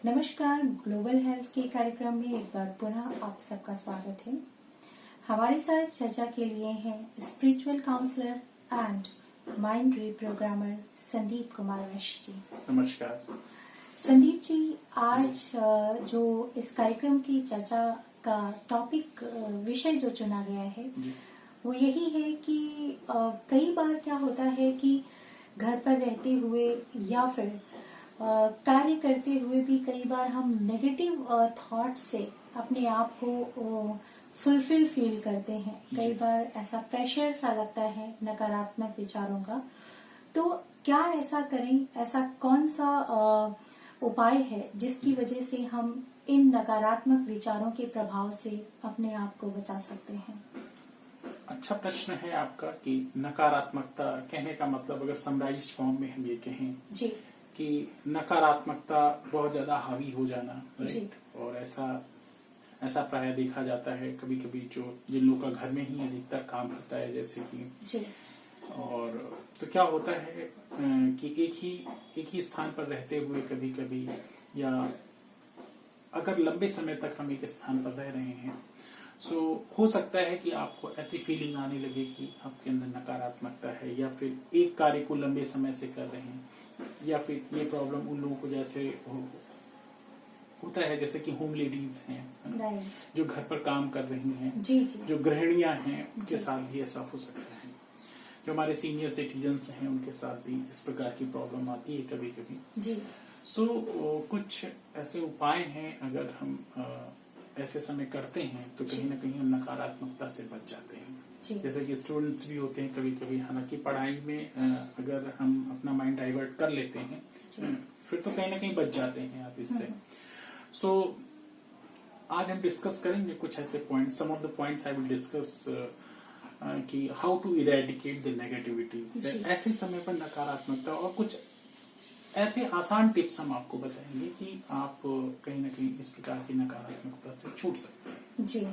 नमस्कार, global health के कार्यक्रम में एक बार पुनः आप सबका स्वागत है। हमारे साथ चर्चा के लिए हैं spiritual counsellor and mind reprogrammer Sandeep Kumar Vaishya ji. नमस्कार संदीप जी, आज जो इस कार्यक्रम की चर्चा का टॉपिक विषय जो चुना गया है वो यही है कि कई बार क्या होता है कि घर पर रहते हुए या फिर कार्य करते हुए भी कई बार हम नेगेटिव थॉट से अपने आप को फुलफिल फील करते हैं। कई बार ऐसा प्रेशर सा लगता है नकारात्मक विचारों का। तो क्या ऐसा करें, ऐसा कौन सा उपाय है जिसकी वजह से हम इन नकारात्मक विचारों के प्रभाव से अपने आप को बचा सकते हैं? अच्छा प्रश्न है आपका कि नकारात्मकता कहने का मतलब अगर समराइज्ड फॉर्म में हम ये कहें जी कि नकारात्मकता बहुत ज्यादा हावी हो जाना, राइट। और ऐसा प्राय देखा जाता है कभी कभी जो जिन लोगों का घर में ही अधिकतर काम होता है, जैसे कि जी। और तो क्या होता है कि एक ही स्थान पर रहते हुए कभी कभी या अगर लंबे समय तक हम एक स्थान पर रह रहे हैं हो सकता है कि आपको ऐसी फीलिंग आने लगे कि आपके अंदर नकारात्मकता है, या फिर एक कार्य को लंबे समय से कर रहे हैं, या फिर ये प्रॉब्लम उन लोगों को जैसे होता है जैसे कि होम लेडीज हैं जो घर पर काम कर रही हैं, जी जी। जो गृहिणियां हैं उनके साथ भी ऐसा हो सकता है। जो हमारे सीनियर सिटीजन्स हैं उनके साथ भी इस प्रकार की प्रॉब्लम आती है कभी कभी जी। कुछ ऐसे उपाय हैं, अगर हम ऐसे समय करते हैं तो कहीं ना कहीं हम नकारात्मकता से बच जाते हैं। जैसे कि स्टूडेंट्स भी होते हैं कभी कभी, हालांकि पढ़ाई में अगर हम अपना माइंड डाइवर्ट कर लेते हैं फिर तो कहीं ना कहीं बच जाते हैं आप इससे। आज हम डिस्कस करेंगे कुछ ऐसे points, some of the points I will discuss कि how to eradicate the negativity. ऐसे समय पर नकारात्मकता और कुछ ऐसे आसान टिप्स हम आपको बताएंगे कि आप कहीं ना कहीं इस प्रकार की नकारात्मकता से छूट सकते हैं। जी।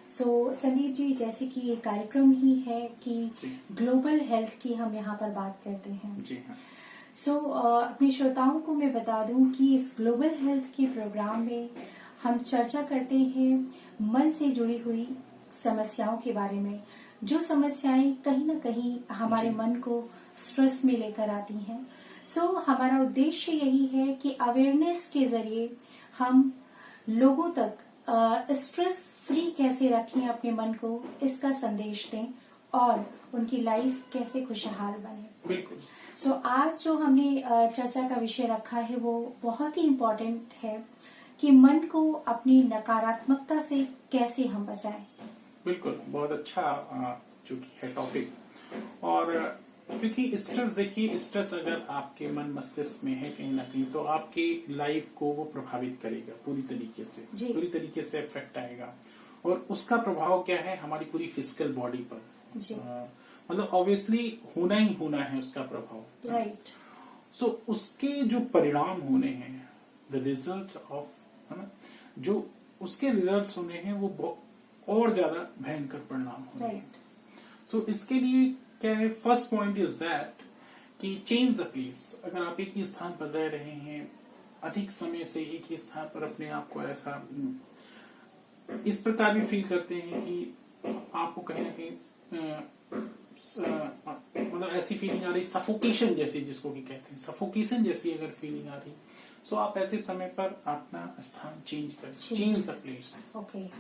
संदीप जी, जैसे कि ये कार्यक्रम ही है कि ग्लोबल हेल्थ की हम यहाँ पर बात करते हैं। जी हाँ। अपने श्रोताओं को मैं बता दूं कि इस ग्लोबल हेल्थ के प्रोग्राम में हम चर्चा करते हैं मन से जुड़ी हुई समस्याओं के बारे में, जो समस्याएं कहीं ना कहीं हमारे मन को स्ट्रेस में लेकर आती हैं। हमारा उद्देश्य यही है कि अवेयरनेस के जरिए हम लोगों तक स्ट्रेस फ्री कैसे रखें अपने मन को, इसका संदेश दें और उनकी लाइफ कैसे खुशहाल बने। बिल्कुल। आज जो हमने चर्चा का विषय रखा है वो बहुत ही इम्पोर्टेंट है कि मन को अपनी नकारात्मकता से कैसे हम बचाएं। बिल्कुल, बहुत अच्छा जो कि है टॉपिक। और क्योंकि स्ट्रेस, देखिए स्ट्रेस अगर आपके मन मस्तिष्क में है कहीं ना कहीं तो आपकी लाइफ को वो प्रभावित करेगा पूरी तरीके से इफेक्ट आएगा। और उसका प्रभाव क्या है हमारी पूरी फिजिकल बॉडी पर, मतलब ऑब्वियसली होना ही होना है उसका प्रभाव, राइट। उसके जो परिणाम होने हैं, द रिजल्ट ऑफ, है ना, जो उसके रिजल्ट्स होने हैं वो और ज्यादा भयंकर परिणाम होने हैं। इसके लिए क्या है, फर्स्ट पॉइंट इज दैट कि चेंज द प्लेस। अगर आप एक ही स्थान पर रह रहे हैं अधिक समय से, एक ही स्थान पर अपने आप को ऐसा इस प्रकार भी फील करते हैं कि आपको कहीं ना कहीं मतलब ऐसी फीलिंग आ रही, सफोकेशन जैसी, जिसको कि कहते हैं सफोकेशन जैसी अगर फीलिंग आ रही, आप ऐसे समय पर अपना स्थान चेंज कर, चेंज द प्लेस।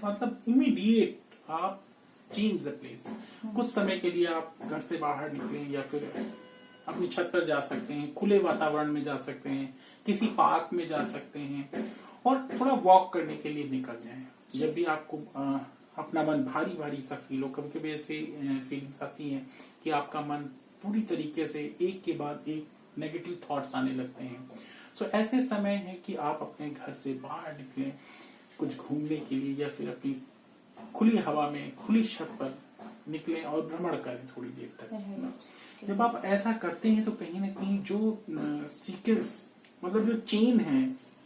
मतलब इमीडिएट आप चेंज द प्लेस। कुछ समय के लिए आप घर से बाहर निकलें या फिर अपनी छत पर जा सकते हैं, खुले वातावरण में जा सकते हैं, किसी पार्क में जा सकते हैं और थोड़ा वॉक करने के लिए निकल जाएं। जब भी आपको अपना मन भारी भारी सा फील हो, कभी कभी ऐसी फीलिंग्स आती हैं कि आपका मन पूरी तरीके से एक के बाद एक नेगेटिव थॉट्स आने लगते हैं। ऐसे समय है कि आप अपने घर से बाहर निकलें कुछ घूमने के लिए, या फिर अपनी खुली हवा में खुली छत पर निकलें और भ्रमण करें थोड़ी देर तक। जब आप ऐसा करते हैं तो कहीं ना कहीं जो सीक्वेंस, मतलब जो चेन है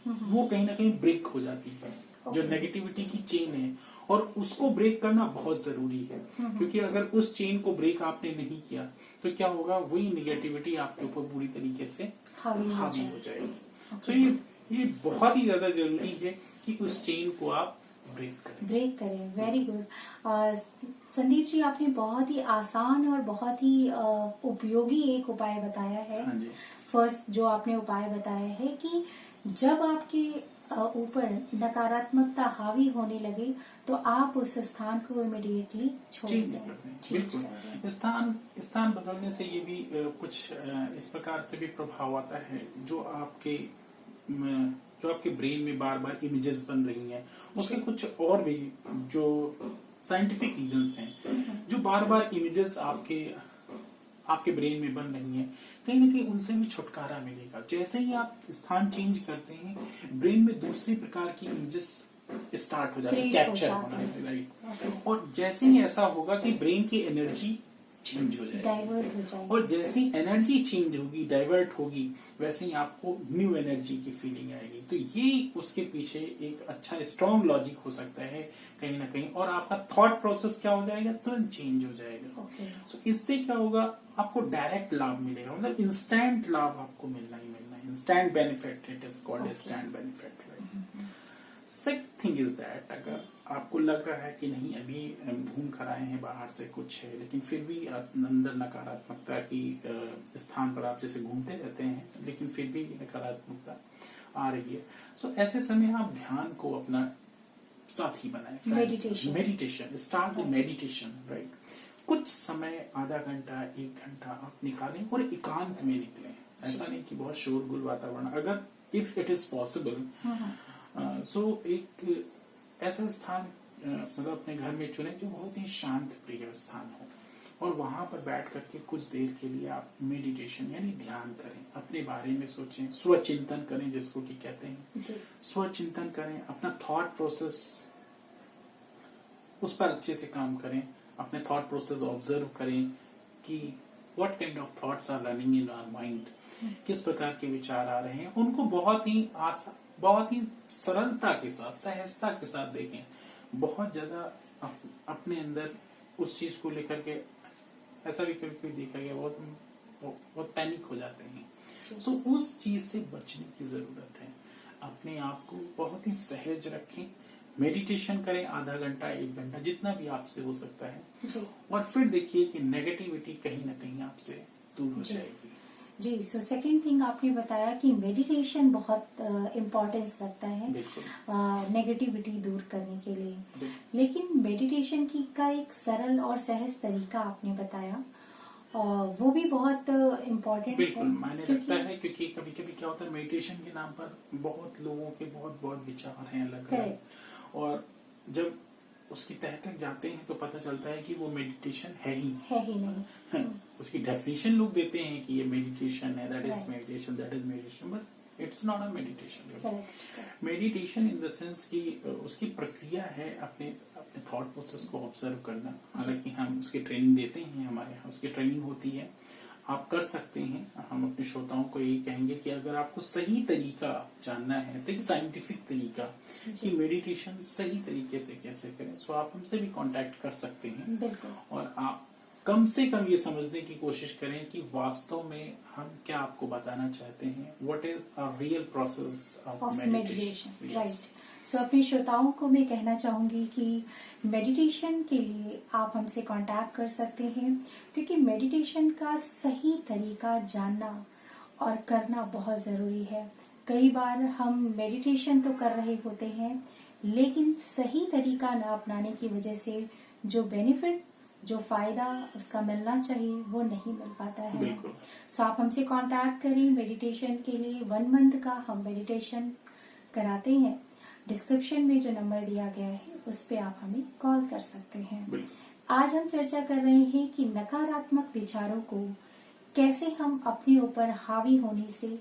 वो कहीं ना कहीं ब्रेक हो जाती है। जो नेगेटिविटी की चेन है, और उसको ब्रेक करना बहुत जरूरी है, क्योंकि अगर उस चेन को ब्रेक आपने नहीं किया तो क्या होगा, वही नेगेटिविटी आपके ऊपर पूरी तरीके से हावी हो जाएगी। ये बहुत ही ज्यादा जरूरी है कि उस चेन को आप ब्रेक करें। Very good. संदीप जी, आपने बहुत ही आसान और बहुत ही उपयोगी एक उपाय बताया है। हाँ जी। फर्स्ट जो आपने उपाय बताया है कि जब आपके ऊपर नकारात्मकता हावी होने लगे तो आप उस स्थान को इमीडिएटली छोड़ दें। बिल्कुल। स्थान बदलने से ये भी कुछ इस प्रकार से भी प्रभाव आता है, जो आपके ब्रेन में बार बार इमेजेस बन रही हैं, उसके कुछ और भी जो साइंटिफिक रीजंस हैं, जो बार बार इमेजेस आपके ब्रेन में बन रही हैं, कहीं ना कहीं उनसे भी छुटकारा मिलेगा। जैसे ही आप स्थान चेंज करते हैं, ब्रेन में दूसरी प्रकार की इमेजेस स्टार्ट हो जाती है, कैप्चर होना, राइट। और जैसे ही ऐसा होगा कि ब्रेन की एनर्जी चेंज हो जाएगी, डाइवर्ट हो जाएगी, और जैसे ही एनर्जी चेंज होगी, डाइवर्ट होगी, वैसे ही आपको न्यू एनर्जी की फीलिंग आएगी। तो ये उसके पीछे एक अच्छा स्ट्रॉन्ग लॉजिक हो सकता है कहीं ना कहीं, और आपका थॉट प्रोसेस क्या हो जाएगा, तुरंत चेंज हो जाएगा। तो इससे क्या होगा, आपको डायरेक्ट लाभ मिलेगा, मतलब इंस्टेंट लाभ आपको मिलना ही मिलना है। Instant benefit, it is called instant benefit. Second thing is that, अगर आपको लग रहा है कि नहीं अभी घूम कर आए हैं बाहर से कुछ है, लेकिन फिर भी अंदर नकारात्मकता की स्थान पर आप जैसे घूमते रहते हैं, लेकिन फिर भी नकारात्मकता आ रही है, सो ऐसे समय आप ध्यान को अपना साथी बनाए। Meditation, start the meditation, right. कुछ समय, आधा घंटा, 1 घंटा आप निकालें और एकांत में निकलें। ऐसा नहीं कि बहुत शोरगुल वातावरण, अगर इफ इट इज पॉसिबल, सो एक ऐसा स्थान मतलब अपने घर में चुने जो बहुत ही शांत प्रिय स्थान हो, और वहां पर बैठ करके कुछ देर के लिए आप मेडिटेशन यानी ध्यान करें, अपने बारे में सोचें, स्वचिंतन करें, जिसको कि कहते हैं, स्वचिंतन करें, अपना थॉट प्रोसेस उस पर अच्छे से काम करें, अपने थॉट प्रोसेस ऑब्जर्व करें कि what kind of thoughts are running in our mind, किस प्रकार के विचार आ रहे हैं, उनको बहुत ही सरलता के साथ, सहजता के साथ देखें। बहुत ज्यादा अपने अंदर उस चीज को लेकर के ऐसा भी कभी देखा गया, बहुत पैनिक हो जाते हैं। सो उस चीज से बचने की जरूरत है। अपने आप को बहुत ही सहज रखें, मेडिटेशन करें, आधा घंटा, 1 घंटा, जितना भी आपसे हो सकता है, और फिर देखिए कि नेगेटिविटी कहीं ना कहीं आपसे दूर हो जाएगी। जी। सो सेकंड थिंग आपने बताया कि मेडिटेशन बहुत इम्पोर्टेंस रखता है नेगेटिविटी दूर करने के लिए, लेकिन मेडिटेशन का एक सरल और सहज तरीका आपने बताया, वो भी बहुत इम्पोर्टेंट है। बिल्कुल मायने रखता है, क्योंकि कभी कभी क्या होता है, मेडिटेशन के नाम पर बहुत लोगों के बहुत विचार हैं अलग, और जब उसकी तह तक जाते हैं तो पता चलता है कि वो मेडिटेशन है ही नहीं। उसकी डेफिनेशन लोग देते हैं कि ये मेडिटेशन है, that is meditation, but it's not a meditation. Meditation in the sense कि उसकी प्रक्रिया है अपने थॉट प्रोसेस को ऑब्जर्व करना। हालांकि हम उसकी ट्रेनिंग देते हैं, हमारे यहाँ उसकी ट्रेनिंग होती है, आप कर सकते हैं। हम अपने श्रोताओं को यही कहेंगे कि अगर आपको सही तरीका जानना है, सही साइंटिफिक तरीका कि मेडिटेशन सही तरीके से कैसे करें, सो आप हमसे भी कांटेक्ट कर सकते हैं, और आप कम से कम ये समझने की कोशिश करें कि वास्तव में हम क्या आपको बताना चाहते हैं, what is a real process of meditation, right. So अपने श्रोताओं को मैं कहना चाहूंगी कि मेडिटेशन के लिए आप हमसे कांटेक्ट कर सकते हैं, क्योंकि मेडिटेशन का सही तरीका जानना और करना बहुत जरूरी है। कई बार हम मेडिटेशन तो कर रहे होते हैं, लेकिन सही तरीका न अपनाने की वजह से जो बेनिफिट, जो फायदा उसका मिलना चाहिए, वो नहीं मिल पाता है। सो आप हमसे कांटेक्ट करें मेडिटेशन के लिए। 1 मंथ का हम मेडिटेशन कराते हैं। डिस्क्रिप्शन में जो नंबर दिया गया है उस पे आप हमें कॉल कर सकते हैं। आज हम चर्चा कर रहे हैं कि नकारात्मक विचारों को कैसे हम अपने ऊपर हावी होने से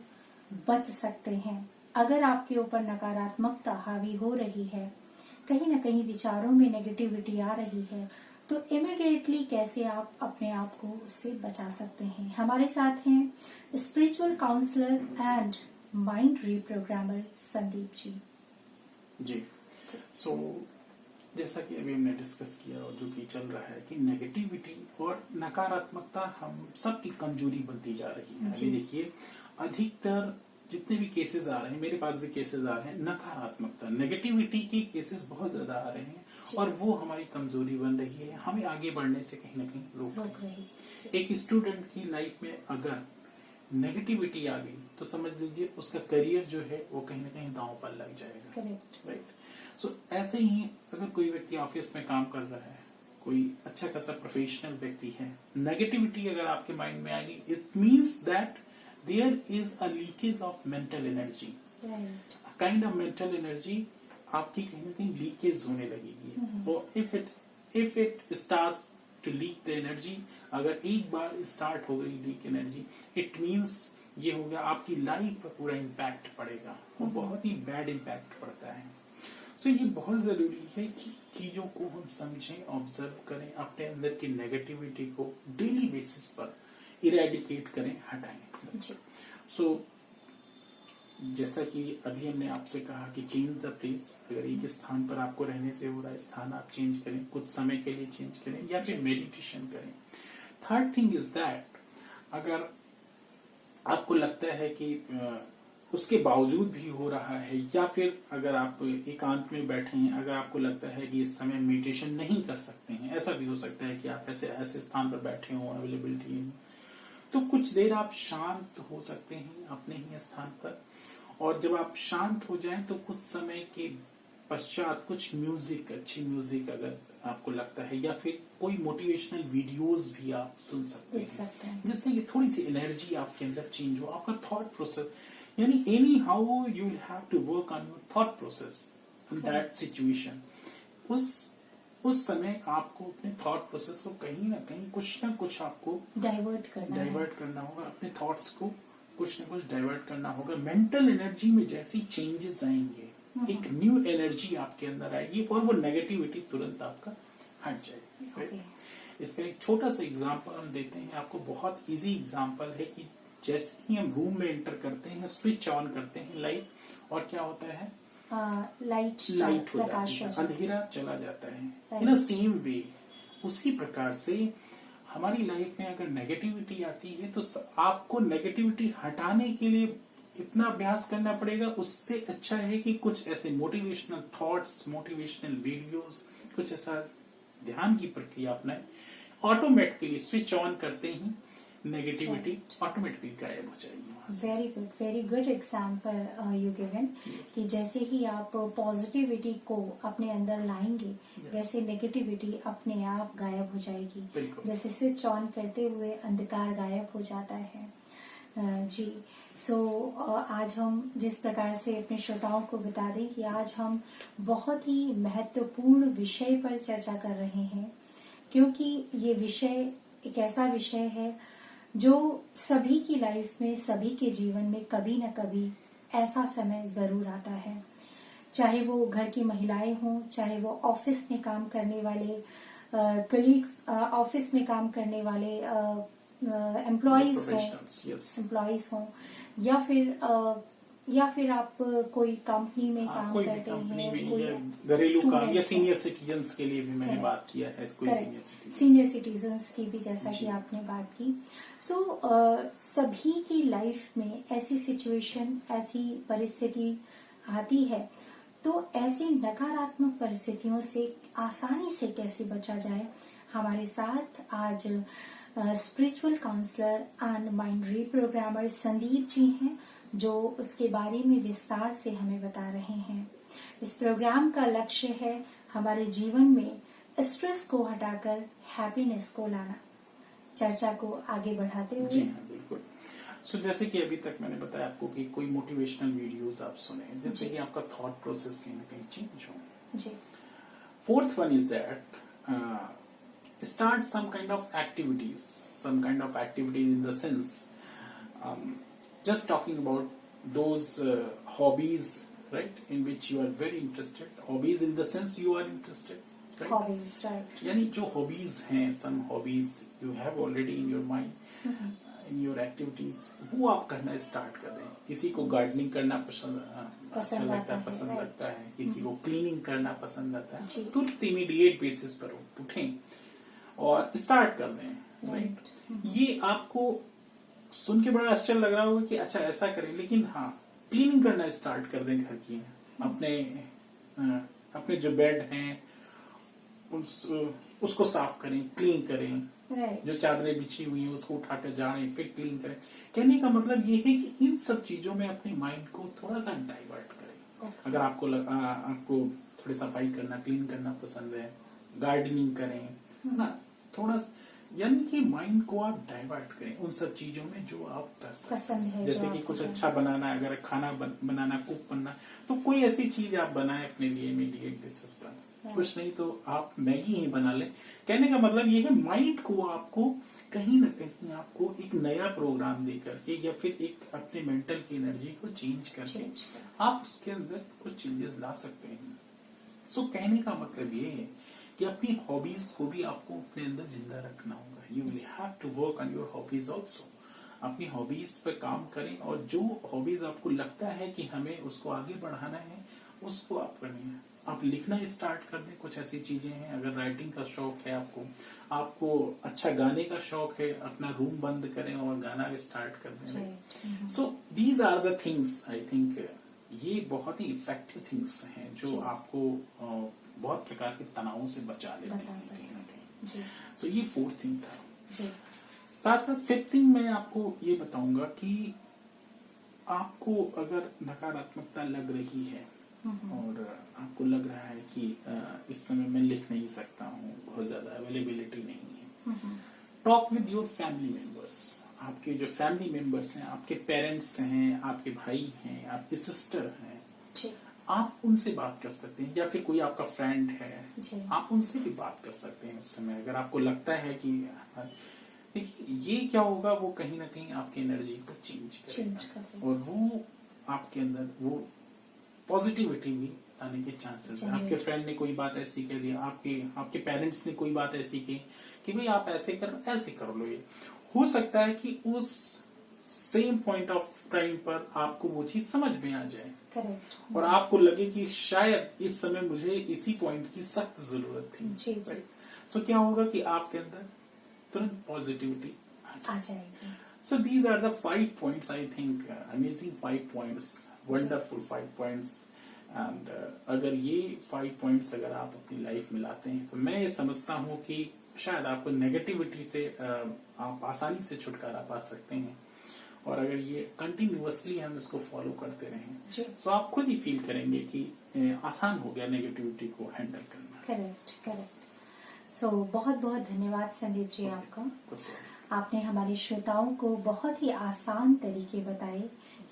बच सकते हैं। अगर आपके ऊपर नकारात्मकता हावी हो रही है, कहीं ना कहीं विचारों में नेगेटिविटी आ रही है, तो इमीडिएटली कैसे आप अपने आप को उससे बचा सकते हैं। हमारे साथ हैं spiritual counsellor and mind reprogrammer Sandeep ji. So जैसा कि अभी हमने डिस्कस किया और जो कि चल रहा है कि नेगेटिविटी और नकारात्मकता हम सबकी कमजोरी बनती जा रही है। अभी देखिए, अधिकतर जितने भी केसेस आ रहे हैं, मेरे पास भी केसेस आ रहे हैं, नकारात्मकता, नेगेटिविटी के केसेस बहुत ज्यादा आ रहे हैं और वो हमारी कमजोरी बन रही है, हमें आगे बढ़ने से कहीं ना कहीं रोक रही है। एक स्टूडेंट की लाइफ में अगर नेगेटिविटी आ गई तो समझ लीजिए उसका करियर जो है वो कहीं ना कहीं दांव पर लग जाएगा। राइट। सो ऐसे ही अगर कोई व्यक्ति ऑफिस में काम कर रहा है, कोई अच्छा खासा प्रोफेशनल व्यक्ति है, नेगेटिविटी अगर आपके माइंड में आएगी, it means that there is a leakage of mental energy, kind of mental energy आपकी कहीं ना कहीं लीकेज होने लगेगी। और if it starts to leak the energy, अगर एक बार स्टार्ट हो गई लीक एनर्जी, इट मीन्स ये हो गया आपकी लाइफ पर पूरा इम्पैक्ट पड़ेगा, वो बहुत ही बैड इम्पैक्ट पड़ता है। सो ये बहुत जरूरी है कि चीजों को हम समझें, ऑब्जर्व करें, अपने अंदर की नेगेटिविटी को डेली बेसिस पर इरेडिकेट करें, हटाएं। सो जैसा कि अभी हमने आपसे कहा कि चेंज द प्लेस, अगर एक स्थान पर आपको रहने से हो रहा है, स्थान आप चेंज करें, कुछ समय के लिए चेंज करें या फिर मेडिटेशन करें। थर्ड थिंग इज दैट अगर आपको लगता है कि उसके बावजूद भी हो रहा है, या फिर अगर आप एकांत में बैठे हैं, अगर आपको लगता है कि इस समय मेडिटेशन नहीं कर सकते हैं, ऐसा भी हो सकता है कि आप ऐसे स्थान पर बैठे हो, अवेलेबिलिटी नहीं, तो कुछ देर आप शांत हो सकते हैं अपने ही स्थान पर। और जब आप शांत हो जाएं तो कुछ समय के पश्चात कुछ म्यूजिक, अच्छी म्यूजिक अगर आपको लगता है, या फिर कोई मोटिवेशनल वीडियोस भी आप सुन सकते हैं, जिससे कि थोड़ी सी एनर्जी आपके अंदर चेंज हो, आपका थॉट प्रोसेस, यानी anyhow you will have to work on your thought process in that situation. उस समय आपको अपने थॉट प्रोसेस को कहीं ना कहीं कुछ ना कुछ आपको डाइवर्ट करना होगा, अपने थॉट्स को कुछ ना कुछ डाइवर्ट करना होगा। मेंटल एनर्जी में जैसी चेंजेस आएंगे, एक न्यू एनर्जी आपके अंदर आएगी और वो नेगेटिविटी तुरंत आपका हट जाएगी। इसका एक छोटा सा एग्जांपल हम देते हैं आपको, बहुत इजी एग्जांपल है कि जैसे ही हम रूम में एंटर करते हैं, स्विच ऑन करते हैं लाइट, और क्या होता है, लाइट हो जाती है, अंधेरा चला जाता है। इन अ सेम वे, उसी प्रकार से हमारी लाइफ में अगर नेगेटिविटी आती है तो आपको नेगेटिविटी हटाने के लिए इतना अभ्यास करना पड़ेगा। उससे अच्छा है कि कुछ ऐसे मोटिवेशनल थॉट्स, मोटिवेशनल वीडियोस, कुछ ऐसा ध्यान की प्रक्रिया अपनाएं, ऑटोमेटिकली स्विच ऑन करते ही नेगेटिविटी ऑटोमेटिकली गायब हो जाएगी। Very good example you given, कि जैसे ही आप पॉजिटिविटी को अपने अंदर लाएंगे, वैसे नेगेटिविटी अपने आप गायब हो जाएगी, जैसे स्विच ऑन करते हुए अंधकार गायब हो जाता है। जी। आज हम जिस प्रकार से अपने श्रोताओं को बता दें कि आज हम बहुत ही महत्वपूर्ण विषय पर चर्चा कर रहे हैं, क्योंकि ये विषय एक ऐसा विषय है जो सभी की लाइफ में, सभी के जीवन में कभी न कभी ऐसा समय जरूर आता है, चाहे वो घर की महिलाएं हों, चाहे वो ऑफिस में काम करने वाले कलीग्स, ऑफिस में काम करने वाले एम्प्लॉइज हों, या फिर आप कोई कंपनी में काम करते हैं, कोई घरेलू काम, या सीनियर सिटीजन्स के लिए भी मैंने बात किया है, सीनियर सिटीजन्स की भी जैसा कि आपने बात की। सभी की लाइफ में ऐसी सिचुएशन, ऐसी परिस्थिति आती है, तो ऐसी नकारात्मक परिस्थितियों से आसानी से कैसे बचा जाए, हमारे साथ आज spiritual counsellor and mind reprogrammer Sandeep ji हैं, जो उसके बारे में विस्तार से हमें बता रहे हैं। इस प्रोग्राम का लक्ष्य है हमारे जीवन में स्ट्रेस को हटाकर हैप्पीनेस को लाना। चर्चा को आगे बढ़ाते हुए, जी हाँ, बिल्कुल। जैसे कि अभी तक मैंने बताया आपको कि कोई मोटिवेशनल वीडियोस आप सुने, जिससे कि आपका थॉट प्रोसेस कहीं ना कहीं चेंज हो। जी। Fourth one is that start some kind of activities in the sense, just talking about those hobbies, right, in which you are very interested. Hobbies in the sense you are interested, right? Hobbies, right. यानी जो hobbies हैं, some hobbies you have already in your mind, in your activities, वो आप करना start कर दें। किसी को गार्डनिंग करना अच्छा लगता है, किसी को क्लीनिंग करना पसंद आता है, तुरंत इमीडिएट बेसिस पर उठें और स्टार्ट कर दें, राइट। ये आपको सुन के बड़ा आश्चर्य लग रहा होगा कि अच्छा ऐसा करें, लेकिन हाँ, क्लीनिंग करना स्टार्ट कर दें घर की। अपने जो बेड हैं उसको साफ करें, क्लीन करें। राइट। जो चादरें बिछी हुई हैं उसको उठाकर झाड़ें, फिर क्लीन करें। कहने का मतलब ये है कि इन सब चीजों में अपने माइंड को थोड़ा सा डाइवर्ट करें। अगर आपको थोड़ी सफाई करना, क्लीन करना पसंद है, गार्डनिंग करें ना, थोड़ा यानी कि माइंड को आप डाइवर्ट करें उन सब चीजों में जो आप कर सकते पसंद है, जैसे कि कुछ अच्छा बनाना, अगर खाना बनाना, कुक बनना, तो कोई ऐसी चीज आप बनाएं अपने लिए इमीडिएट बेसिस पर। कुछ नहीं तो आप मैगी ही बना लें। कहने का मतलब ये है माइंड को आपको कहीं ना कहीं आपको एक नया प्रोग्राम दे करके या फिर एक अपने मेंटल की एनर्जी को चेंज करके आप उसके अंदर कुछ चेंजेस ला सकते हैं। सो कहने का मतलब ये है कि अपनी हॉबीज को भी आपको अपने अंदर जिंदा रखना होगा। You will have to work on your hobbies also. अपनी हॉबीज पर काम करें और जो हॉबीज आपको लगता है कि हमें उसको आगे बढ़ाना है उसको आप करें। आप लिखना स्टार्ट कर दें। कुछ ऐसी चीजें हैं, अगर राइटिंग का शौक है आपको अच्छा गाने का शौक है, अपना रूम बंद करें और गाना स्टार्ट कर दें। So these are the things I think ये बहुत ही इफेक्टिव थिंग्स हैं जो आपको बहुत प्रकार के तनावों से बचा सकते हैं। सो ये फोर्थ थिंग था। साथ साथ फिफ्थ थिंग मैं आपको ये बताऊंगा कि आपको अगर नकारात्मकता लग रही है और आपको लग रहा है कि इस समय मैं लिख नहीं सकता हूँ, बहुत ज्यादा अवेलेबिलिटी नहीं है, talk with your family members. आपके जो फैमिली मेंबर्स हैं, आपके पेरेंट्स हैं, आपके भाई हैं, आपकी सिस्टर हैं, आप उनसे बात कर सकते हैं। या फिर कोई आपका फ्रेंड है, आप उनसे भी बात कर सकते हैं उस समय। अगर आपको लगता है कि देखिए ये क्या होगा, वो कहीं ना कहीं आपकी एनर्जी को चेंज करेगा और वो आपके अंदर वो पॉजिटिविटी भी आने के चांसेस है। आपके फ्रेंड ने कोई बात ऐसी कह दी, आपके पेरेंट्स ने कोई बात ऐसी की कि भाई आप ऐसे कर लो, ये हो सकता है कि उस सेम पॉइंट ऑफ टाइम पर आपको वो चीज समझ में आ जाए। करेक्ट। और आपको लगे कि शायद इस समय मुझे इसी पॉइंट की सख्त जरूरत थी। सो क्या होगा कि आपके अंदर तुरंत पॉजिटिविटी आ जाएगी। So these are the 5 points I think, amazing 5 points, wonderful 5 points. And अगर ये 5 पॉइंट्स अगर आप अपनी लाइफ में लाते हैं तो मैं ये समझता हूँ कि शायद आपको नेगेटिविटी से आप आसानी से छुटकारा पा सकते हैं। और अगर ये कंटिन्यूअसली हम इसको फॉलो करते रहें तो आप खुद ही फील करेंगे कि आसान हो गया नेगेटिविटी को हैंडल करना। करेक्ट। सो बहुत बहुत धन्यवाद संदीप जी आपका। आपने हमारे श्रोताओं को बहुत ही आसान तरीके बताए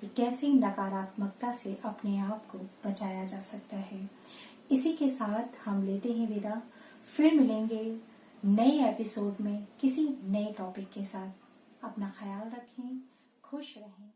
कि कैसे नकारात्मकता से अपने आप को बचाया जा सकता है। इसी के साथ हम लेते हैं विदा। फिर मिलेंगे नए एपिसोड में किसी नए टॉपिक के साथ। अपना ख्याल रखें, खुश रहें।